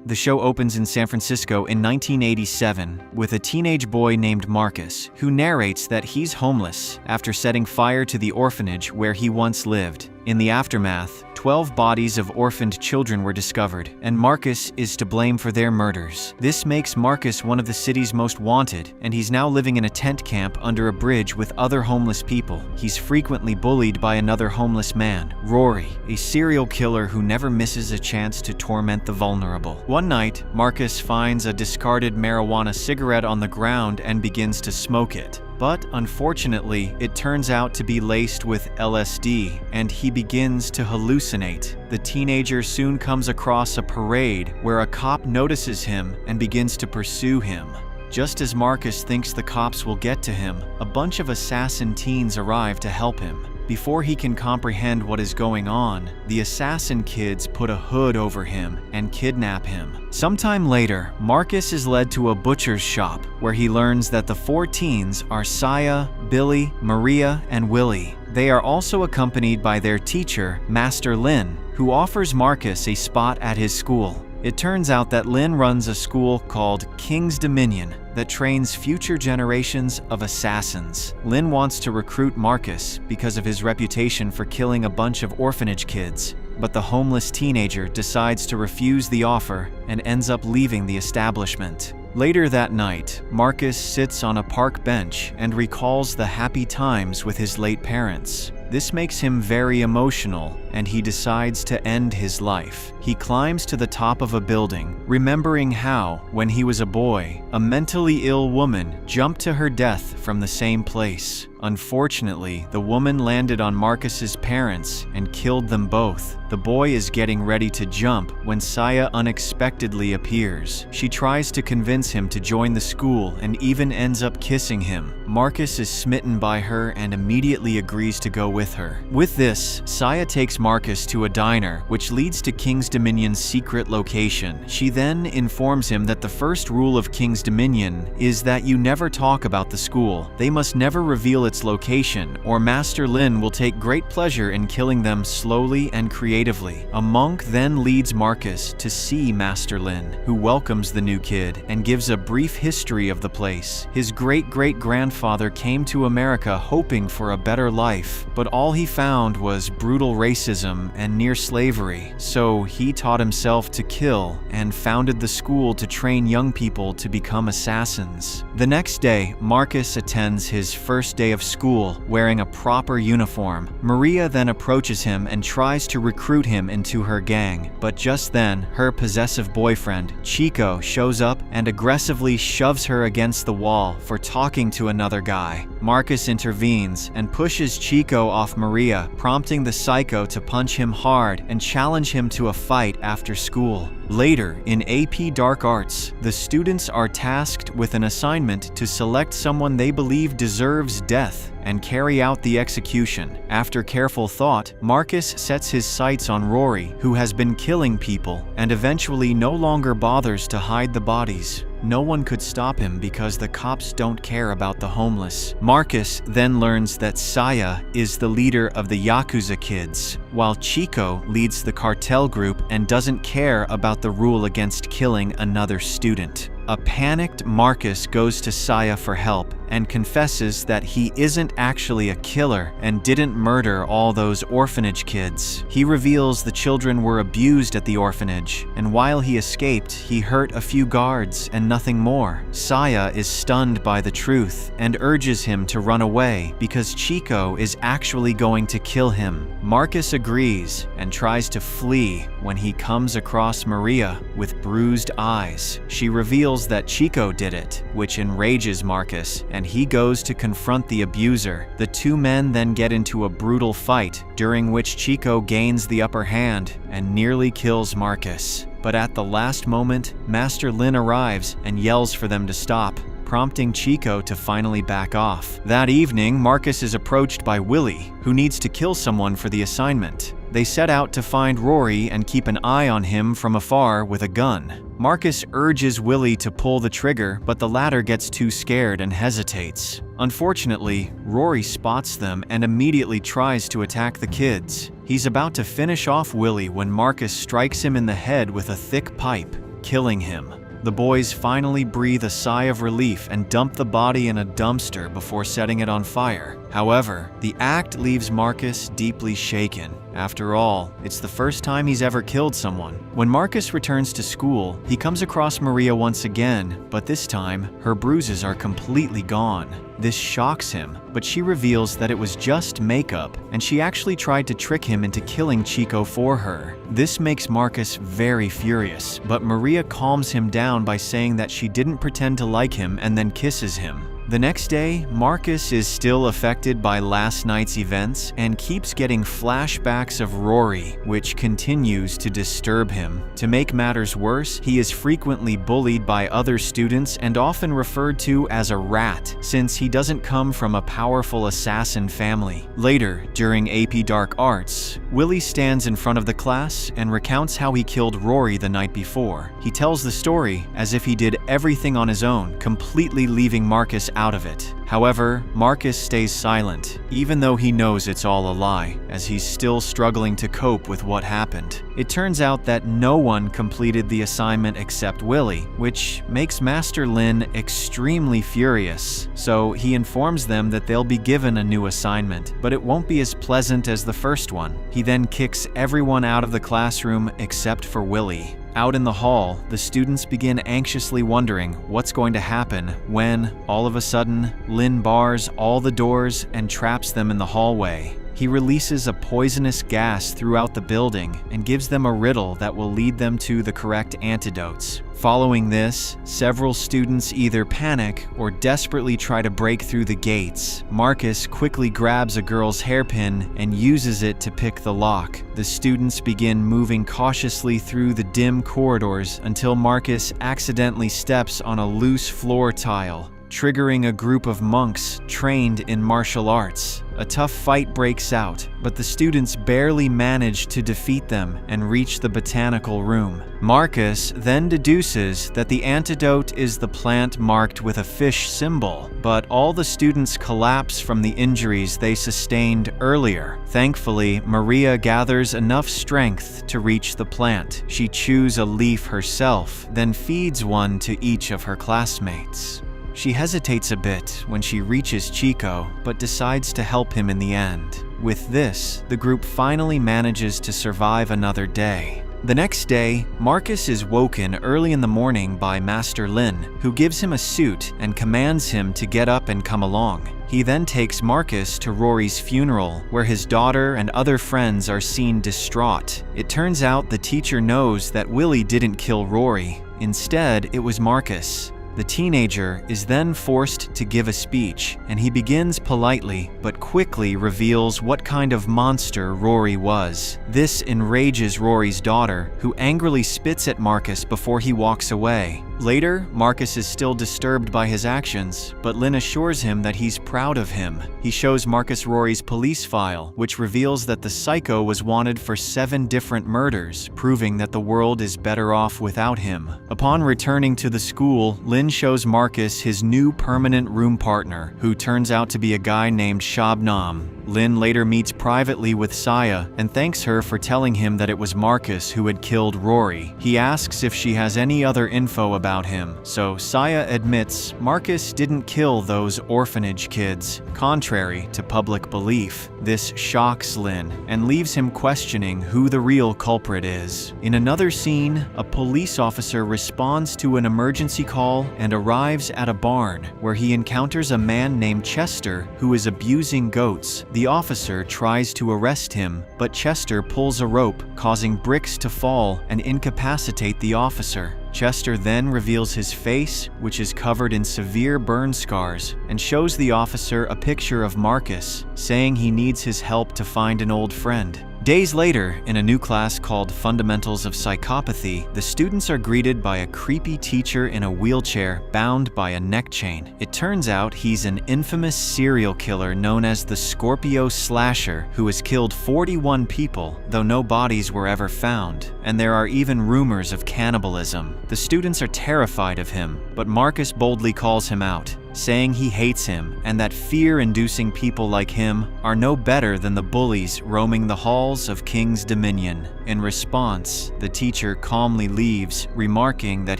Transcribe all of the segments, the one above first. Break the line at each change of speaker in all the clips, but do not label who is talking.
The show opens in San Francisco in 1987 with a teenage boy named Marcus, who narrates that he's homeless after setting fire to the orphanage where he once lived. In the aftermath, 12 bodies of orphaned children were discovered, and Marcus is to blame for their murders. This makes Marcus one of the city's most wanted, and he's now living in a tent camp under a bridge with other homeless people. He's frequently bullied by another homeless man, Rory, a serial killer who never misses a chance to torment the vulnerable. One night, Marcus finds a discarded marijuana cigarette on the ground and begins to smoke it. But unfortunately, it turns out to be laced with LSD, and he begins to hallucinate. The teenager soon comes across a parade where a cop notices him and begins to pursue him. Just as Marcus thinks the cops will get to him, a bunch of assassin teens arrive to help him. Before he can comprehend what is going on, the assassin kids put a hood over him and kidnap him. Sometime later, Marcus is led to a butcher's shop where he learns that the 4 teens are Saya, Billy, Maria, and Willie. They are also accompanied by their teacher, Master Lin, who offers Marcus a spot at his school. It turns out that Lin runs a school called King's Dominion that trains future generations of assassins. Lin wants to recruit Marcus because of his reputation for killing a bunch of orphanage kids, but the homeless teenager decides to refuse the offer and ends up leaving the establishment. Later that night, Marcus sits on a park bench and recalls the happy times with his late parents. This makes him very emotional, and he decides to end his life. He climbs to the top of a building, remembering how, when he was a boy, a mentally ill woman jumped to her death from the same place. Unfortunately, the woman landed on Marcus's parents and killed them both. The boy is getting ready to jump when Saya unexpectedly appears. She tries to convince him to join the school and even ends up kissing him. Marcus is smitten by her and immediately agrees to go with her. With this, Saya takes Marcus to a diner, which leads to King's Dominion's secret location. She then informs him that the first rule of King's Dominion is that you never talk about the school. They must never reveal its location, or Master Lin will take great pleasure in killing them slowly and creatively. A monk then leads Marcus to see Master Lin, who welcomes the new kid and gives a brief history of the place. His great-great-grandfather came to America hoping for a better life, but all he found was brutal racism and near slavery, so he taught himself to kill and founded the school to train young people to become assassins. The next day, Marcus attends his first day of school wearing a proper uniform. Maria then approaches him and tries to recruit him into her gang, but just then, her possessive boyfriend, Chico, shows up and aggressively shoves her against the wall for talking to another guy. Marcus intervenes and pushes Chico off Maria, prompting the psycho to punch him hard and challenge him to a fight after school. Later, in AP Dark Arts, the students are tasked with an assignment to select someone they believe deserves death and carry out the execution. After careful thought, Marcus sets his sights on Rory, who has been killing people, and eventually no longer bothers to hide the bodies. No one could stop him because the cops don't care about the homeless. Marcus then learns that Saya is the leader of the Yakuza kids, while Chico leads the cartel group and doesn't care about the rule against killing another student. A panicked Marcus goes to Saya for help and confesses that he isn't actually a killer and didn't murder all those orphanage kids. He reveals the children were abused at the orphanage, and while he escaped, he hurt a few guards and nothing more. Saya is stunned by the truth and urges him to run away because Chico is actually going to kill him. Marcus agrees and tries to flee when he comes across Maria with bruised eyes. She reveals that Chico did it, which enrages Marcus, and he goes to confront the abuser. The two men then get into a brutal fight, during which Chico gains the upper hand and nearly kills Marcus. But at the last moment, Master Lin arrives and yells for them to stop, prompting Chico to finally back off. That evening, Marcus is approached by Willie, who needs to kill someone for the assignment. They set out to find Rory and keep an eye on him from afar with a gun. Marcus urges Willie to pull the trigger, but the latter gets too scared and hesitates. Unfortunately, Rory spots them and immediately tries to attack the kids. He's about to finish off Willie when Marcus strikes him in the head with a thick pipe. killing him. The boys finally breathe a sigh of relief and dump the body in a dumpster before setting it on fire. However, the act leaves Marcus deeply shaken. After all, it's the first time he's ever killed someone. When Marcus returns to school, he comes across Maria once again, but this time, her bruises are completely gone. This shocks him, but she reveals that it was just makeup, and she actually tried to trick him into killing Chico for her. This makes Marcus very furious, but Maria calms him down by saying that she didn't pretend to like him and then kisses him. The next day, Marcus is still affected by last night's events and keeps getting flashbacks of Rory, which continues to disturb him. To make matters worse, he is frequently bullied by other students and often referred to as a rat, since he doesn't come from a powerful assassin family. Later, during AP Dark Arts, Willie stands in front of the class and recounts how he killed Rory the night before. He tells the story as if he did everything on his own, completely leaving Marcus out of it. However, Marcus stays silent, even though he knows it's all a lie, as he's still struggling to cope with what happened. It turns out that no one completed the assignment except Willie, which makes Master Lin extremely furious. So he informs them that they'll be given a new assignment, but it won't be as pleasant as the first one. He then kicks everyone out of the classroom except for Willie. Out in the hall, the students begin anxiously wondering what's going to happen when, all of a sudden, Lin bars all the doors and traps them in the hallway. He releases a poisonous gas throughout the building and gives them a riddle that will lead them to the correct antidotes. Following this, several students either panic or desperately try to break through the gates. Marcus quickly grabs a girl's hairpin and uses it to pick the lock. The students begin moving cautiously through the dim corridors until Marcus accidentally steps on a loose floor tile, triggering a group of monks trained in martial arts. A tough fight breaks out, but the students barely manage to defeat them and reach the botanical room. Marcus then deduces that the antidote is the plant marked with a fish symbol, but all the students collapse from the injuries they sustained earlier. Thankfully, Maria gathers enough strength to reach the plant. She chews a leaf herself, then feeds one to each of her classmates. She hesitates a bit when she reaches Chico, but decides to help him in the end. With this, the group finally manages to survive another day. The next day, Marcus is woken early in the morning by Master Lin, who gives him a suit and commands him to get up and come along. He then takes Marcus to Rory's funeral, where his daughter and other friends are seen distraught. It turns out the teacher knows that Willie didn't kill Rory. Instead, it was Marcus. The teenager is then forced to give a speech, and he begins politely, but quickly reveals what kind of monster Rory was. This enrages Rory's daughter, who angrily spits at Marcus before he walks away. Later, Marcus is still disturbed by his actions, but Lin assures him that he's proud of him. He shows Marcus Rory's police file, which reveals that the psycho was wanted for 7 different murders, proving that the world is better off without him. Upon returning to the school, Lin shows Marcus his new permanent room partner, who turns out to be a guy named Shabnam. Lin later meets privately with Saya and thanks her for telling him that it was Marcus who had killed Rory. He asks if she has any other info about him, so Saya admits Marcus didn't kill those orphanage kids, contrary to public belief. This shocks Lin and leaves him questioning who the real culprit is. In another scene, a police officer responds to an emergency call and arrives at a barn, where he encounters a man named Chester who is abusing goats. The officer tries to arrest him, but Chester pulls a rope, causing bricks to fall and incapacitate the officer. Chester then reveals his face, which is covered in severe burn scars, and shows the officer a picture of Marcus, saying he needs his help to find an old friend. Days later, in a new class called Fundamentals of Psychopathy, the students are greeted by a creepy teacher in a wheelchair bound by a neck chain. It turns out he's an infamous serial killer known as the Scorpio Slasher, who has killed 41 people, though no bodies were ever found, and there are even rumors of cannibalism. The students are terrified of him, but Marcus boldly calls him out. saying he hates him and that fear-inducing people like him are no better than the bullies roaming the halls of King's Dominion. In response, the teacher calmly leaves, remarking that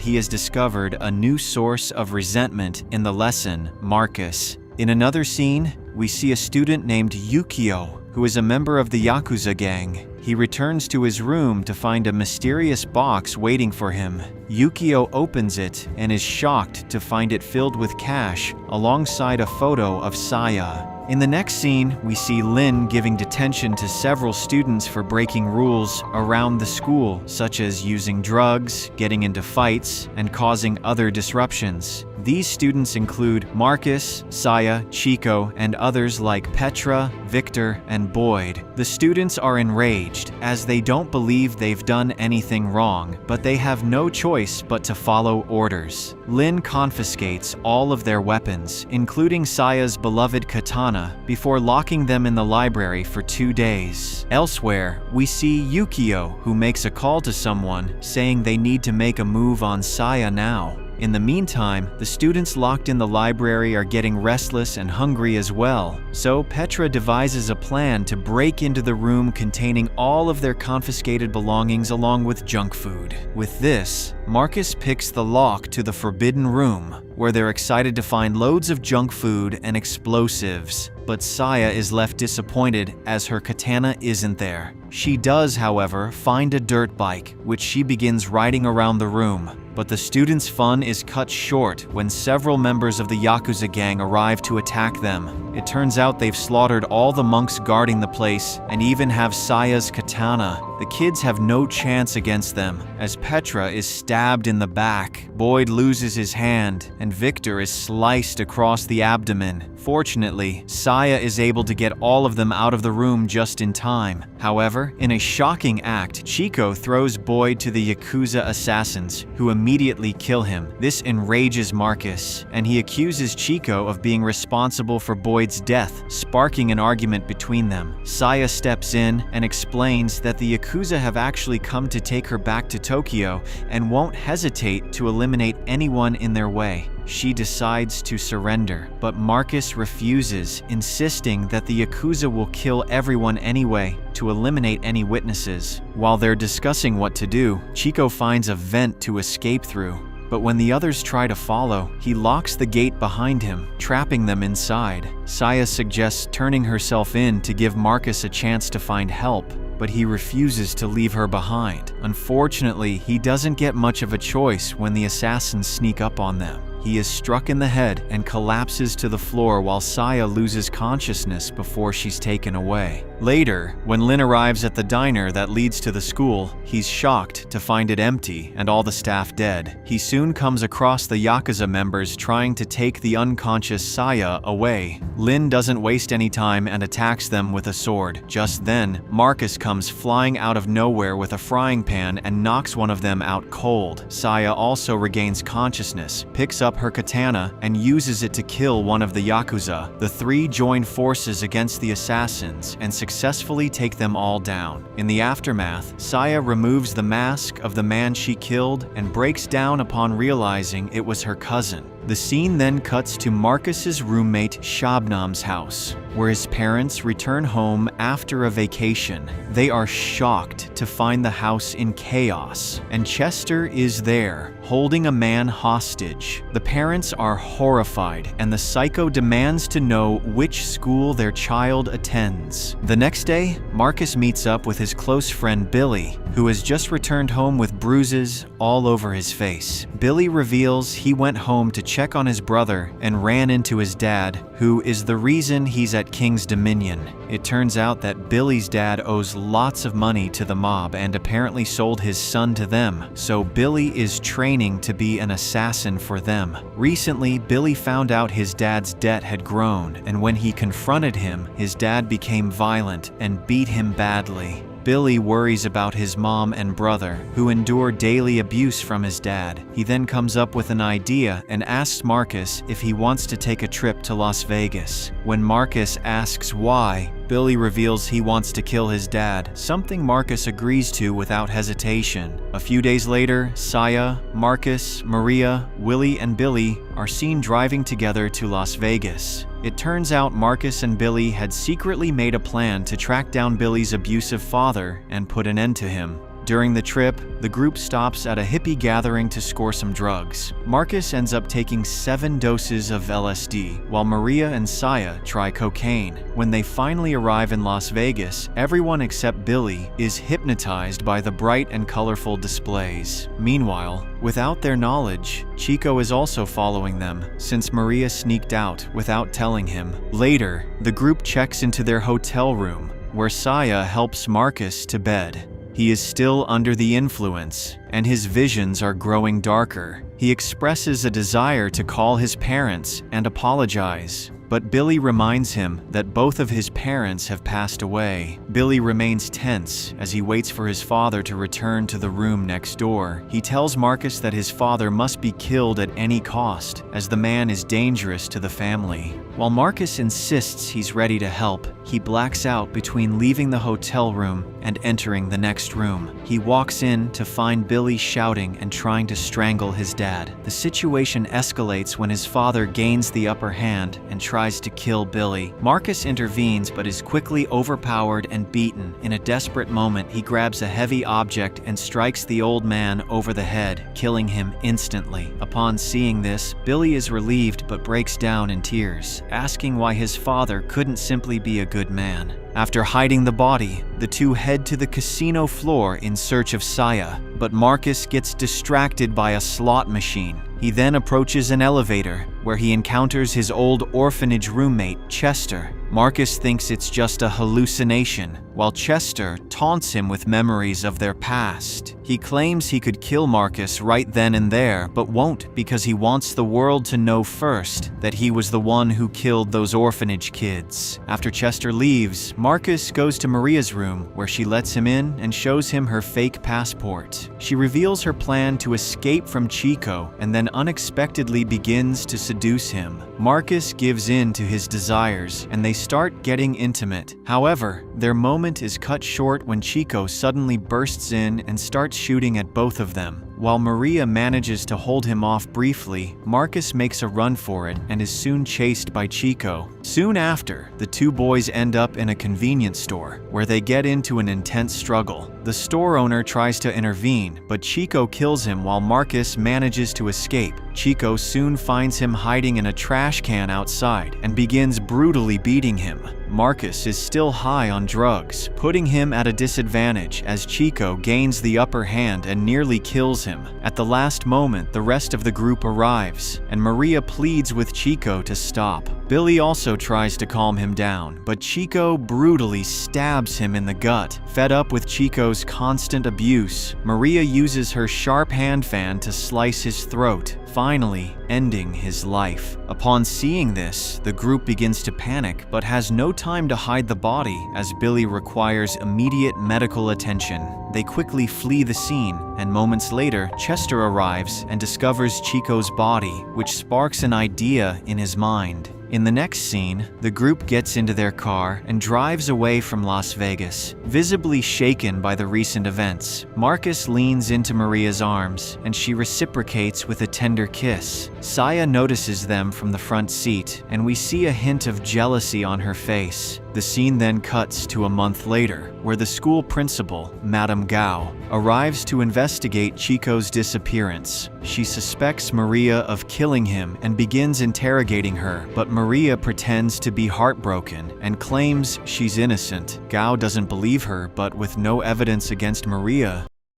he has discovered a new source of resentment in the lesson, Marcus. In another scene, we see a student named Yukio, who is a member of the Yakuza gang. He returns to his room to find a mysterious box waiting for him. Yukio opens it and is shocked to find it filled with cash alongside a photo of Saya. In the next scene, we see Lin giving detention to several students for breaking rules around the school, such as using drugs, getting into fights, and causing other disruptions. These students include Marcus, Saya, Chico, and others like Petra, Victor, and Boyd. The students are enraged as they don't believe they've done anything wrong, but they have no choice but to follow orders. Lin confiscates all of their weapons, including Saya's beloved katana, before locking them in the library for 2 days. Elsewhere, we see Yukio, who makes a call to someone, saying they need to make a move on Saya now. In the meantime, the students locked in the library are getting restless and hungry as well, so Petra devises a plan to break into the room containing all of their confiscated belongings along with junk food. With this, Marcus picks the lock to the forbidden room, where they're excited to find loads of junk food and explosives. But Saya is left disappointed as her katana isn't there. She does, however, find a dirt bike, which she begins riding around the room. But the students' fun is cut short when several members of the Yakuza gang arrive to attack them. It turns out they've slaughtered all the monks guarding the place and even have Saya's katana. The kids have no chance against them, as Petra is stabbed in the back, Boyd loses his hand, and Victor is sliced across the abdomen. Fortunately, Saya is able to get all of them out of the room just in time. However, in a shocking act, Chico throws Boyd to the Yakuza assassins, who immediately kill him. This enrages Marcus, and he accuses Chico of being responsible for Boyd's death, sparking an argument between them. Saya steps in and explains that the Yakuza have actually come to take her back to Tokyo and won't hesitate to eliminate anyone in their way. She decides to surrender, but Marcus refuses, insisting that the Yakuza will kill everyone anyway to eliminate any witnesses. While they're discussing what to do, Chico finds a vent to escape through. But when the others try to follow, he locks the gate behind him, trapping them inside. Saya suggests turning herself in to give Marcus a chance to find help, but he refuses to leave her behind. Unfortunately, he doesn't get much of a choice when the assassins sneak up on them. He is struck in the head and collapses to the floor while Saya loses consciousness before she's taken away. Later, when Lin arrives at the diner that leads to the school, he's shocked to find it empty and all the staff dead. He soon comes across the Yakuza members trying to take the unconscious Saya away. Lin doesn't waste any time and attacks them with a sword. Just then, Marcus comes flying out of nowhere with a frying pan and knocks one of them out cold. Saya also regains consciousness, picks up her katana, and uses it to kill one of the Yakuza. The three join forces against the assassins and successfully take them all down. In the aftermath, Saya removes the mask of the man she killed and breaks down upon realizing it was her cousin. The scene then cuts to Marcus's roommate Shabnam's house, where his parents return home after a vacation. They are shocked to find the house in chaos, and Chester is there, holding a man hostage. The parents are horrified, and the psycho demands to know which school their child attends. The next day, Marcus meets up with his close friend Billy, who has just returned home with bruises all over his face. Billy reveals he went home to check on his brother and ran into his dad, who is the reason he's at King's Dominion. It turns out that Billy's dad owes lots of money to the mob and apparently sold his son to them, so Billy is training to be an assassin for them. Recently, Billy found out his dad's debt had grown, and when he confronted him, his dad became violent and beat him badly. Billy worries about his mom and brother, who endure daily abuse from his dad. He then comes up with an idea and asks Marcus if he wants to take a trip to Las Vegas. When Marcus asks why, Billy reveals he wants to kill his dad, something Marcus agrees to without hesitation. A few days later, Saya, Marcus, Maria, Willie, and Billy are seen driving together to Las Vegas. It turns out Marcus and Billy had secretly made a plan to track down Billy's abusive father and put an end to him. During the trip, the group stops at a hippie gathering to score some drugs. Marcus ends up taking 7 doses of LSD, while Maria and Saya try cocaine. When they finally arrive in Las Vegas, everyone except Billy is hypnotized by the bright and colorful displays. Meanwhile, without their knowledge, Chico is also following them, since Maria sneaked out without telling him. Later, the group checks into their hotel room, where Saya helps Marcus to bed. He is still under the influence, and his visions are growing darker. He expresses a desire to call his parents and apologize, but Billy reminds him that both of his parents have passed away. Billy remains tense as he waits for his father to return to the room next door. He tells Marcus that his father must be killed at any cost, as the man is dangerous to the family. While Marcus insists he's ready to help, he blacks out between leaving the hotel room and entering the next room. He walks in to find Billy shouting and trying to strangle his dad. The situation escalates when his father gains the upper hand and tries to kill Billy. Marcus intervenes but is quickly overpowered and beaten. In a desperate moment, he grabs a heavy object and strikes the old man over the head, killing him instantly. Upon seeing this, Billy is relieved but breaks down in tears, asking why his father couldn't simply be a good man. After hiding the body, the two head to the casino floor in search of Saya, but Marcus gets distracted by a slot machine. He then approaches an elevator, where he encounters his old orphanage roommate, Chester. Marcus thinks it's just a hallucination, while Chester taunts him with memories of their past. He claims he could kill Marcus right then and there, but won't because he wants the world to know first that he was the one who killed those orphanage kids. After Chester leaves, Marcus goes to Maria's room, where she lets him in and shows him her fake passport. She reveals her plan to escape from Chico and then unexpectedly begins to seduce him. Marcus gives in to his desires and they start getting intimate. However, their moment is cut short when Chico suddenly bursts in and starts shooting at both of them. While Maria manages to hold him off briefly, Marcus makes a run for it and is soon chased by Chico. Soon after, the two boys end up in a convenience store, where they get into an intense struggle. The store owner tries to intervene, but Chico kills him while Marcus manages to escape. Chico soon finds him hiding in a trash can outside and begins brutally beating him. Marcus is still high on drugs, putting him at a disadvantage as Chico gains the upper hand and nearly kills him. At the last moment, the rest of the group arrives, and Maria pleads with Chico to stop. Billy also tries to calm him down, but Chico brutally stabs him in the gut. Fed up with Chico's constant abuse, Maria uses her sharp hand fan to slice his throat, finally ending his life. Upon seeing this, the group begins to panic, but has no time to hide the body as Billy requires immediate medical attention. They quickly flee the scene, and moments later, Chester arrives and discovers Chico's body, which sparks an idea in his mind. In the next scene, the group gets into their car and drives away from Las Vegas, visibly shaken by the recent events. Marcus leans into Maria's arms, and she reciprocates with a tender kiss. Saya notices them from the front seat, and we see a hint of jealousy on her face. The scene then cuts to a month later, where the school principal, Madame Gao, arrives to investigate Chico's disappearance. She suspects Maria of killing him and begins interrogating her, but Maria pretends to be heartbroken and claims she's innocent. Gao doesn't believe her, but with no evidence against Maria,